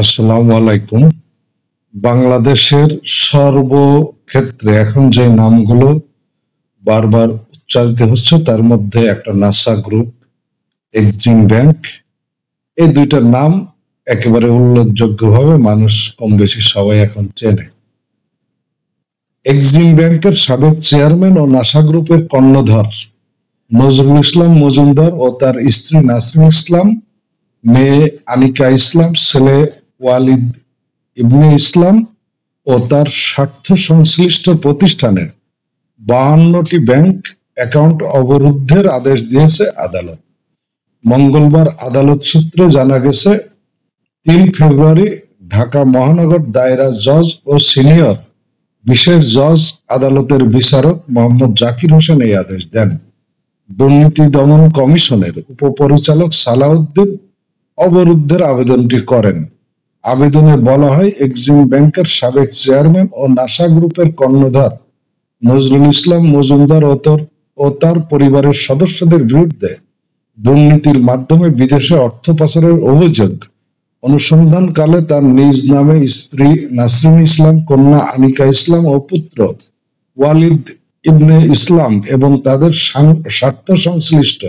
আসসালামু আলাইকুম। বাংলাদেশের সর্বক্ষেত্রে এখন যে নামগুলো বারবার উচ্চারিত হচ্ছে তার মধ্যে একটা নাসা গ্রুপ, এক্সিম ব্যাংক, এই দুইটা নাম একেবারে উল্লেখযোগ্যভাবে মানুষ কম বেশি সবাই এখন চেনে। এক্সিম ব্যাংকের সাবেক চেয়ারম্যান ও নাসা গ্রুপের কর্ণধার নজরুল ইসলাম মজুমদার ও তার স্ত্রী নাসরিন ইসলাম, মেয়ে আনিকা ইসলাম, ছেলে ওয়ালিদ ইবনে ইসলাম ও তার স্বার্থ সংশ্লিষ্ট প্রতিষ্ঠানের 52টি ব্যাংক অ্যাকাউন্ট অবরুদ্ধের আদেশ দিয়েছে আদালত। মঙ্গলবার আদালত সূত্রে জানা গেছে, 3 ফেব্রুয়ারি ঢাকা মহানগর দায়রা জজ ও সিনিয়র বিশেষ জজ আদালতের বিচারক মোহাম্মদ জাকির হোসেন এই আদেশ দেন। দুর্নীতি দমন কমিশনের উপপরিচালক সালাউদ্দিন অবরুদ্ধের আবেদনটি করেন। আবেদনে বলা হয়, এক্সিম ব্যাংকের সাবেক চেয়ারম্যান ও নাসা গ্রুপের কর্ণধার নজরুল ইসলাম মজুমদার ও তার পরিবারের সদস্যদের বিরুদ্ধে দুর্নীতির মাধ্যমে বিদেশে অর্থ পাচারের অভিযোগ অনুসন্ধানকালে তার নিজ নামে স্ত্রী নাসরিন ইসলাম, কন্যা আনিকা ইসলাম ও পুত্র ওয়ালিদ ইবনে ইসলাম এবং তাদের স্বার্থ সংশ্লিষ্ট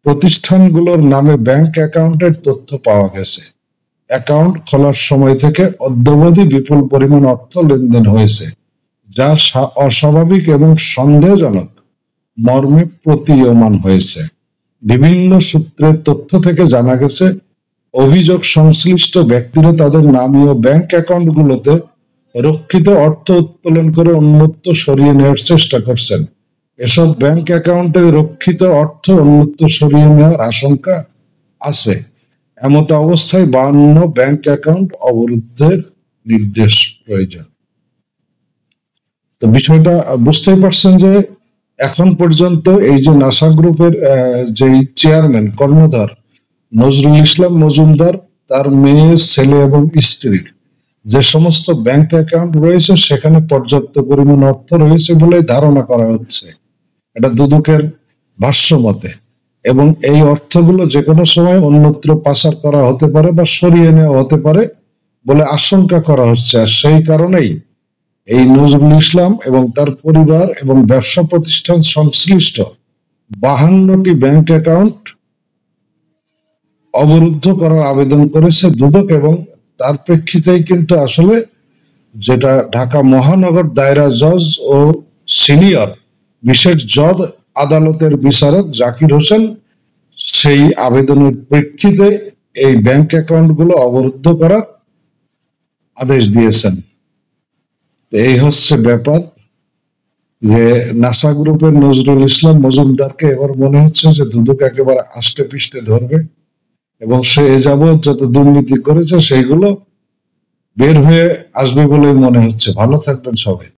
প্রতিষ্ঠানগুলোর নামে ব্যাংক অ্যাকাউন্টের তথ্য পাওয়া গেছে। অ্যাকাউন্ট খোলার সময় থেকে অদ্যাবধি বিপুল পরিমাণ অর্থ লেনদেন হয়েছে, যা অস্বাভাবিক এবং সন্দেহজনক মর্মে প্রতীয়মান হয়েছে। বিভিন্ন সূত্রের তথ্য থেকে জানা গেছে, অভিযোগ সংশ্লিষ্ট ব্যক্তিরা তাদের নামীয় ব্যাংক অ্যাকাউন্টগুলোতে রক্ষিত অর্থ উত্তোলন করে অন্যত্র সরিয়ে নেওয়ার চেষ্টা করছেন। এসব ব্যাংক অ্যাকাউন্টে রক্ষিত অর্থ অন্যত্র সরিয়ে নেওয়ার আশঙ্কা আছে। এমত অবস্থায় 52 ব্যাংক অ্যাকাউন্ট অবরুদ্ধের নির্দেশ প্রয়োজন। তো বিষয়টা বুঝতেই পারছেন যে এখন পর্যন্ত এই যে নাসা গ্রুপের যে চেয়ারম্যান কর্ণধার নজরুল ইসলাম মজুমদার, তার মেয়ে, ছেলে এবং স্ত্রীর যে সমস্ত ব্যাংক অ্যাকাউন্ট রয়েছে সেখানে পর্যাপ্ত পরিমাণ অর্থ রয়েছে বলে ধারণা করা হচ্ছে, এটা দুদকের ভাষ্য মতে। এবং এই অর্থগুলো যে কোনো সময় অন্যত্র পাচার করা হতে পারে বা সরিয়ে নেওয়া হতে পারে বলে আশঙ্কা করা হচ্ছে। আর সেই কারণেই এই নজরুল ইসলাম এবং তার পরিবার এবং ব্যবসা প্রতিষ্ঠান সংশ্লিষ্ট 52টি ব্যাংক অ্যাকাউন্ট অবরুদ্ধ করার আবেদন করেছে দুদক। এবং তার প্রেক্ষিতেই কিন্তু আসলে যেটা ঢাকা মহানগর দায়রা জজ ও সিনিয়র বিশেষ জজ আদালতের বিচারক জাকির হোসেন সেই আবেদনের প্রেক্ষিতে এই ব্যাংক অ্যাকাউন্টগুলো অবরুদ্ধ করার আদেশ দিয়েছেন। এই হচ্ছে ব্যাপার, যে নাসা গ্রুপের নজরুল ইসলাম মজুমদারকে এবার মনে হচ্ছে যে দুদক একেবারে আষ্টে পৃষ্ঠে ধরবে এবং সে এ যাবৎ যত দুর্নীতি করেছে সেইগুলো বের হয়ে আসবে বলে মনে হচ্ছে। ভালো থাকবেন সবাই।